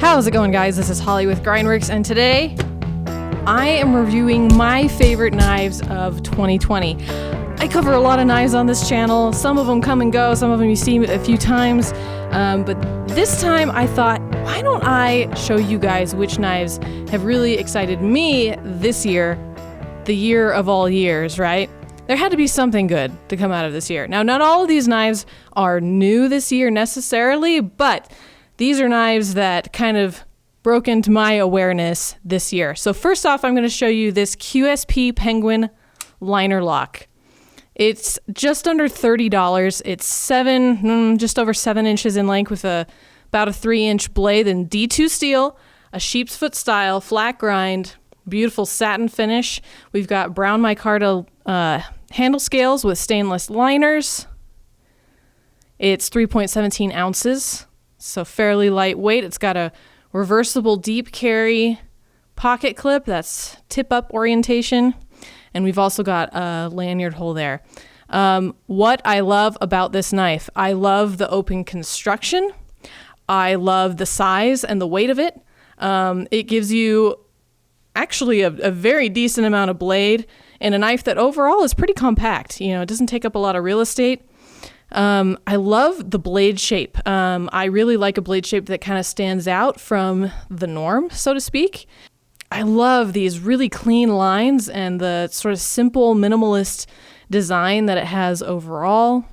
How's it going, guys? This is Holly with Grindworx, and today I am reviewing my favorite knives of 2020. I cover a lot of knives on this channel. Some of them come and go, some of them you see a few times, but this time I thought, why don't I show you guys which knives have really excited me this year, the year of all years, right? There had to be something good to come out of this year. Now, not all of these knives are new this year necessarily, but these are knives that kind of broke into my awareness this year. So first off, I'm going to show you this QSP Penguin liner lock. It's just under $30. It's just over 7 inches in length with about a 3-inch blade in D2 steel, a sheep's foot style, flat grind, beautiful satin finish. We've got brown micarta handle scales with stainless liners. It's 3.17 ounces. So fairly lightweight. It's got a reversible deep carry pocket clip. That's tip up orientation. And we've also got a lanyard hole there. What I love about this knife, I love the open construction. I love the size and the weight of it. It gives you actually a very decent amount of blade and a knife that overall is pretty compact. You know, it doesn't take up a lot of real estate. I love the blade shape. I really like a blade shape that kind of stands out from the norm, so to speak. I love these really clean lines and the sort of simple minimalist design that it has overall.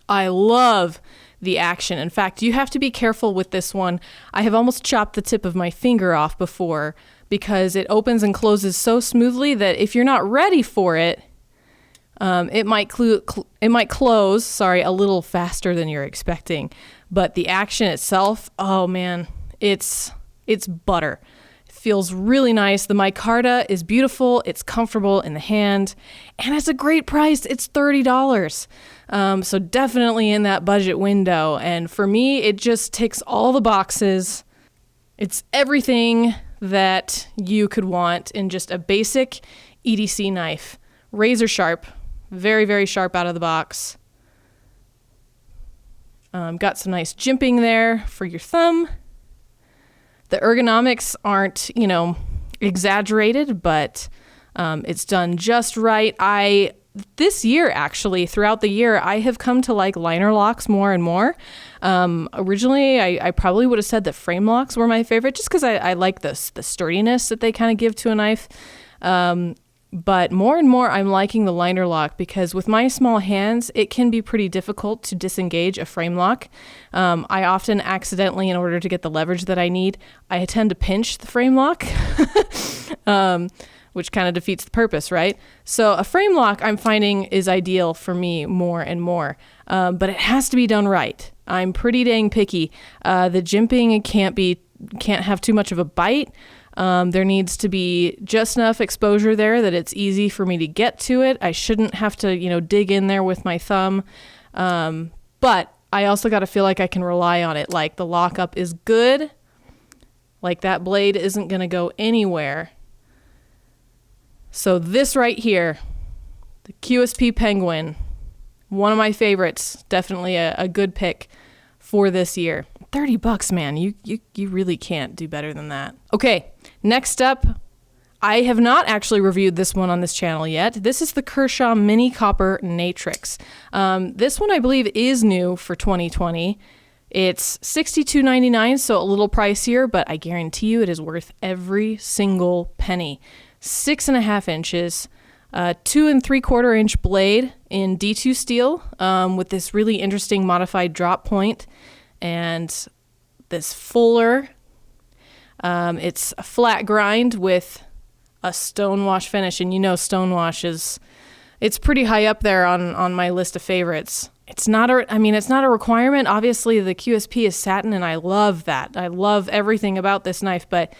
I love the action. In fact, you have to be careful with this one. I have almost chopped the tip of my finger off before because it opens and closes so smoothly that if you're not ready for it, it might close a little faster than you're expecting, but the action itself, oh man, it's butter. It feels really nice. The micarta is beautiful. It's comfortable in the hand, and it's a great price. It's $30. So definitely in that budget window. And for me, it just ticks all the boxes. It's everything that you could want in just a basic EDC knife. Razor sharp. Very, very sharp out of the box. Got some nice jimping there for your thumb. The ergonomics aren't, exaggerated, but it's done just right. This year, actually, throughout the year, I have come to like liner locks more and more. Originally, I probably would have said that frame locks were my favorite just because I like the sturdiness that they kind of give to a knife. But more and more, I'm liking the liner lock because with my small hands, it can be pretty difficult to disengage a frame lock. I often accidentally, in order to get the leverage that I need, I tend to pinch the frame lock, which kind of defeats the purpose, right? So a frame lock I'm finding is ideal for me more and more, but it has to be done right. I'm pretty dang picky. The jimping can't have too much of a bite. There needs to be just enough exposure there that it's easy for me to get to it. I shouldn't have to, dig in there with my thumb. But I also got to feel like I can rely on it. Like the lockup is good. Like that blade isn't going to go anywhere. So this right here, the QSP Penguin, one of my favorites, definitely a good pick for this year. $30, man. You really can't do better than that. Okay, next up, I have not actually reviewed this one on this channel yet. This is the Kershaw Mini Copper Natrix. This one I believe is new for 2020. It's $62.99, so a little pricier, but I guarantee you it is worth every single penny. 6.5 inches, 2 3/4 inch blade in D2 steel with this really interesting modified drop point. And this fuller, it's a flat grind with a stonewash finish. And stonewash it's pretty high up there on my list of favorites. It's not a requirement. Obviously the QSP is satin and I love that. I love everything about this knife, but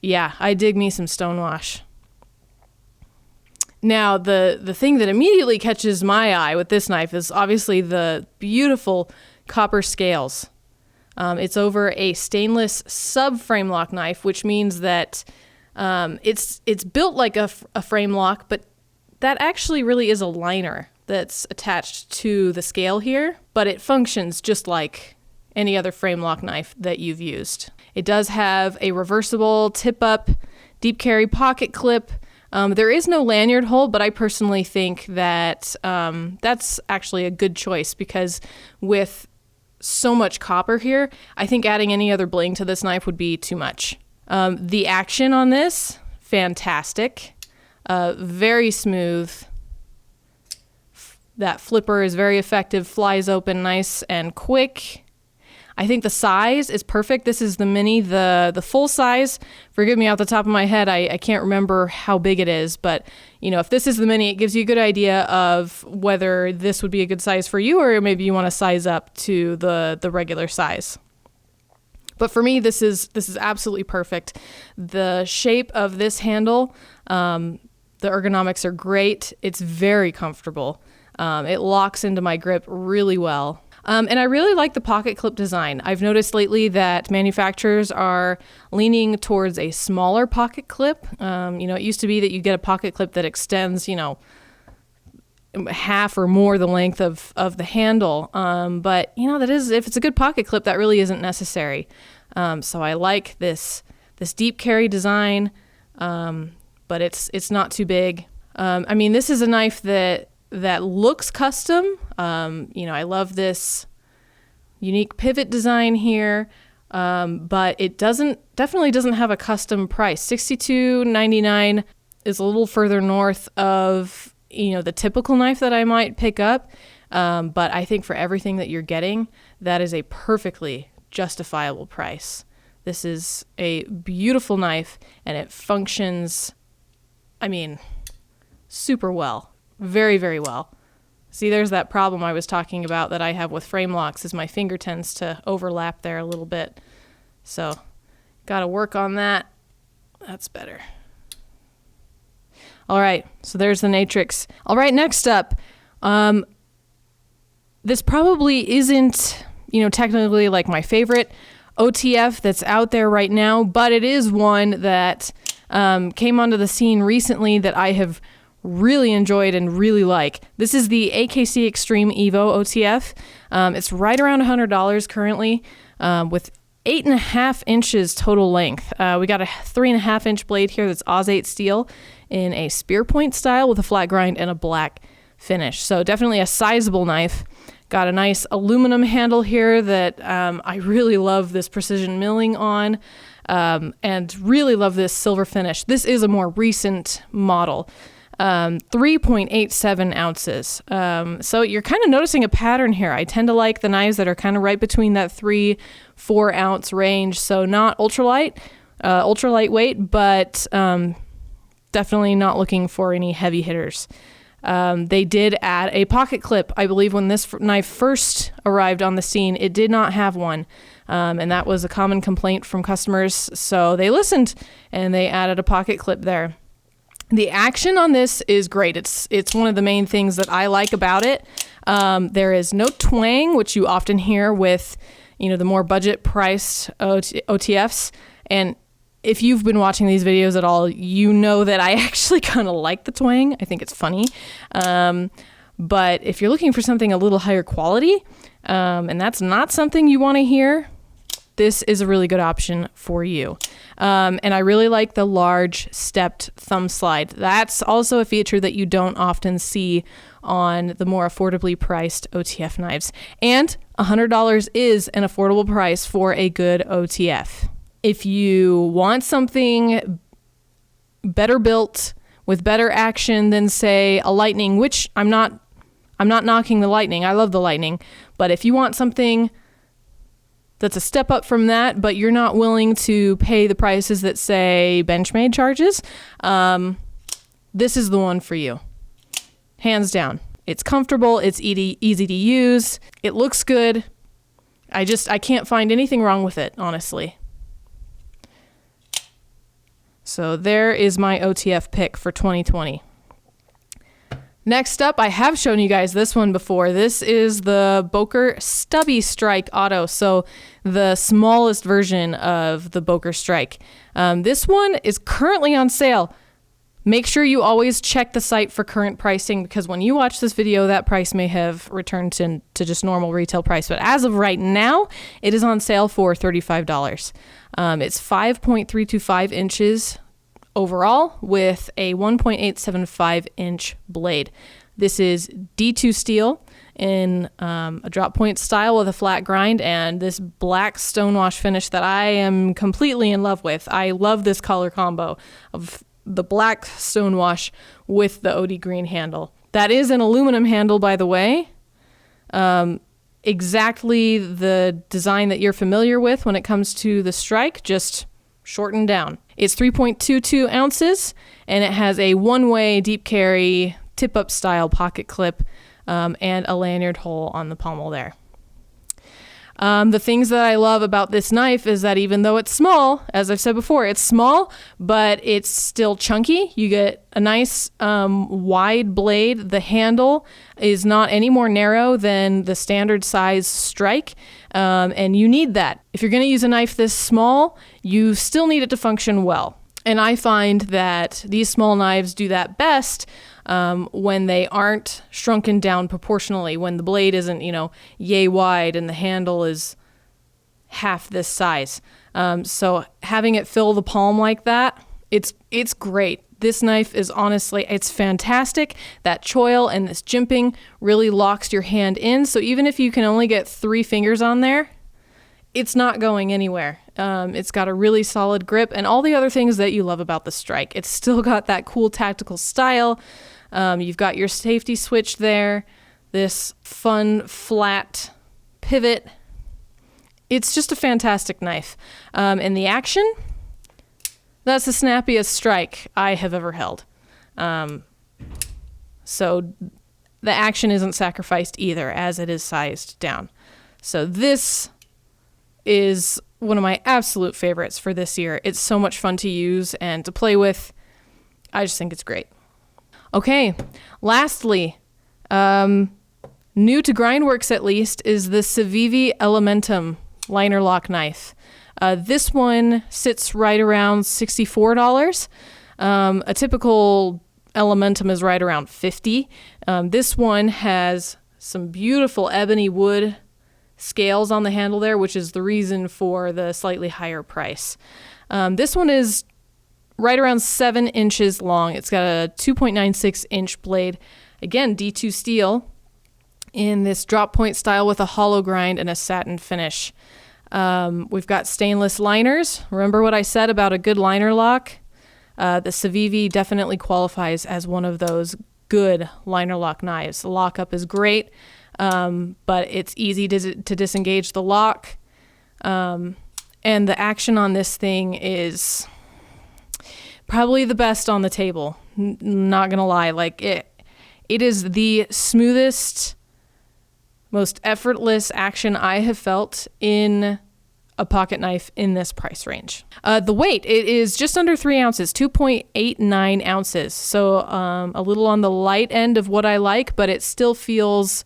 yeah, I dig me some stonewash. Now, the thing that immediately catches my eye with this knife is obviously the beautiful copper scales. It's over a stainless sub-frame lock knife, which means that it's built like a frame lock, but that actually really is a liner that's attached to the scale here, but it functions just like any other frame lock knife that you've used. It does have a reversible tip-up deep carry pocket clip. There is no lanyard hole, but I personally think that that's actually a good choice because with so much copper here, I think adding any other bling to this knife would be too much. The action on this, fantastic. Very smooth. That flipper is very effective, flies open nice and quick. I think the size is perfect. This is the mini, the full size. Forgive me off the top of my head, I can't remember how big it is, but you know, if this is the mini, it gives you a good idea of whether this would be a good size for you or maybe you want to size up to the regular size. But for me, this is absolutely perfect. The shape of this handle, the ergonomics are great. It's very comfortable. It locks into my grip really well. And I really like the pocket clip design. I've noticed lately that manufacturers are leaning towards a smaller pocket clip. It used to be that you get a pocket clip that extends, half or more the length of the handle. But that is, if it's a good pocket clip, that really isn't necessary. So I like this deep carry design, but it's not too big. This is a knife that looks custom. I love this unique pivot design here, but it definitely doesn't have a custom price. $62.99 is a little further north of, the typical knife that I might pick up. But I think for everything that you're getting, that is a perfectly justifiable price. This is a beautiful knife and it functions, super well. Very, very well. See, there's that problem I was talking about that I have with frame locks is my finger tends to overlap there a little bit. So, got to work on that. That's better. All right, so there's the Natrix. All right, next up, this probably isn't, technically like my favorite OTF that's out there right now, but it is one that came onto the scene recently that I have really enjoyed and really like. This is the AKC X-treme EVO OTF. It's right around $100 currently, with 8.5 inches total length. We got a 3.5 inch blade here that's Oz 8 steel in a spear point style with a flat grind and a black finish. So definitely a sizable knife. Got a nice aluminum handle here that I really love this precision milling on, and really love this silver finish. This is a more recent model. 3.87 ounces. So you're kind of noticing a pattern here. I tend to like the knives that are kind of right between that 3-4 ounce range. So not ultra lightweight, but definitely not looking for any heavy hitters. They did add a pocket clip. I believe when this knife first arrived on the scene, it did not have one. And that was a common complaint from customers. So they listened and they added a pocket clip there. The action on this is great. It's one of the main things that I like about it. There is no twang, which you often hear with, the more budget-priced OTFs. And if you've been watching these videos at all, you know that I actually kind of like the twang. I think it's funny. But if you're looking for something a little higher quality, and that's not something you want to hear, this is a really good option for you. And I really like the large stepped thumb slide. That's also a feature that you don't often see on the more affordably priced OTF knives. And $100 is an affordable price for a good OTF. If you want something better built with better action than, say, a Lightning, which I'm not knocking the Lightning. I love the Lightning. But if you want something that's a step up from that, but you're not willing to pay the prices that, say, Benchmade charges, this is the one for you. Hands down. It's comfortable. It's easy to use. It looks good. I can't find anything wrong with it, honestly. So there is my OTF pick for 2020. Next up, I have shown you guys this one before. This is the Boker Stubby Strike Auto, so the smallest version of the Boker Strike. This one is currently on sale. Make sure you always check the site for current pricing, because when you watch this video, that price may have returned to just normal retail price. But as of right now, it is on sale for $35. It's 5.325 inches overall with a 1.875 inch blade. This is D2 steel in a drop point style with a flat grind, and this black stonewash finish that I am completely in love with. I love this color combo of the black stonewash with the OD green handle. That is an aluminum handle, by the way. Exactly the design that you're familiar with when it comes to the strike, just shortened down. It's 3.22 ounces, and it has a one-way deep carry tip-up style pocket clip and a lanyard hole on the pommel there. The things that I love about this knife is that even though it's small, as I've said before, it's small, but it's still chunky. You get a nice wide blade. The handle is not any more narrow than the standard size strike, and you need that. If you're going to use a knife this small, you still need it to function well. And I find that these small knives do that best when they aren't shrunken down proportionally, when the blade isn't, yay wide and the handle is half this size. So having it fill the palm like that, it's great. This knife is honestly, it's fantastic. That choil and this jimping really locks your hand in. So even if you can only get 3 fingers on there, it's not going anywhere. It's got a really solid grip and all the other things that you love about the strike. It's still got that cool tactical style. You've got your safety switch there, this fun flat pivot. It's just a fantastic knife. And the action, that's the snappiest strike I have ever held. So the action isn't sacrificed either, as it is sized down. So this is one of my absolute favorites for this year. It's so much fun to use and to play with. I just think it's great. Okay, lastly, new to Grindworx at least, is the CIVIVI Elementum liner lock knife. This one sits right around $64. A typical Elementum is right around $50. This one has some beautiful ebony wood scales on the handle there, which is the reason for the slightly higher price. This one is right around 7 inches long. It's got a 2.96 inch blade. Again, D2 steel in this drop point style with a hollow grind and a satin finish. We've got stainless liners. Remember what I said about a good liner lock? The CIVIVI definitely qualifies as one of those good liner lock knives. The lockup is great. But it's easy to disengage the lock. And the action on this thing is probably the best on the table. Not gonna lie, like it is the smoothest, most effortless action I have felt in a pocket knife in this price range. The weight, it is just under 3 ounces, 2.89 ounces. So a little on the light end of what I like, but it still feels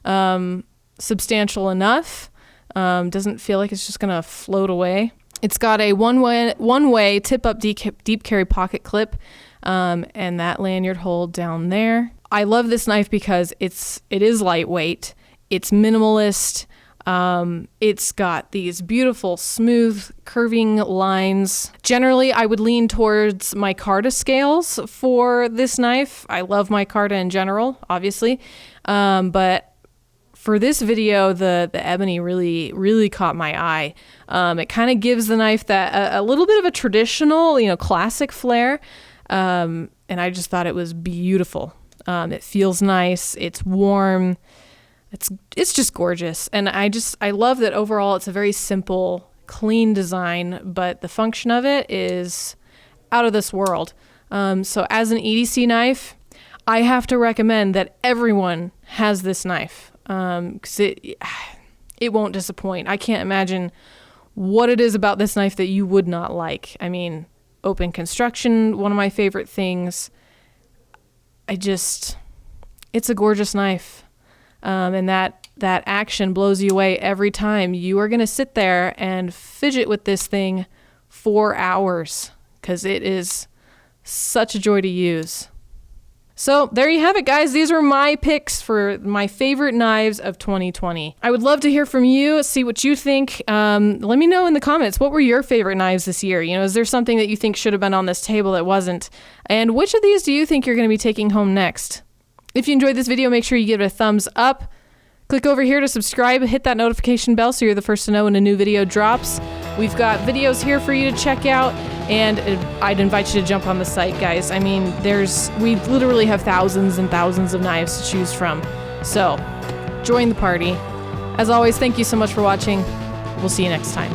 substantial enough. Doesn't feel like it's just gonna float away. It's got a one-way tip-up deep carry pocket clip, and that lanyard hole down there. I love this knife because it is lightweight. It's minimalist. It's got these beautiful, smooth, curving lines. Generally, I would lean towards micarta scales for this knife. I love micarta in general, obviously, but for this video, the ebony really caught my eye. It kind of gives the knife that a little bit of a traditional, classic flair, and I just thought it was beautiful. It feels nice. It's warm. It's just gorgeous, and I love that overall. It's a very simple, clean design, but the function of it is out of this world. So as an EDC knife, I have to recommend that everyone has this knife. Because it won't disappoint. I can't imagine what it is about this knife that you would not like. I mean, open construction, one of my favorite things. It's a gorgeous knife. And that action blows you away every time. You are going to sit there and fidget with this thing for hours because it is Such a joy to use. So there you have it, guys. These were my picks for my favorite knives of 2020. I would love to hear from you, see what you think. Let me know in the comments, what were your favorite knives this year? You know, is there something that you think should have been on this table that wasn't? And which of these do you think you're going to be taking home next? If you enjoyed this video, make sure you give it a thumbs up. Click over here to subscribe, hit that notification bell so you're the first to know when a new video drops. We've got videos here for you to check out, and I'd invite you to jump on the site, guys. I mean, we literally have thousands and thousands of knives to choose from. So, join the party. As always, thank you so much for watching. We'll see you next time.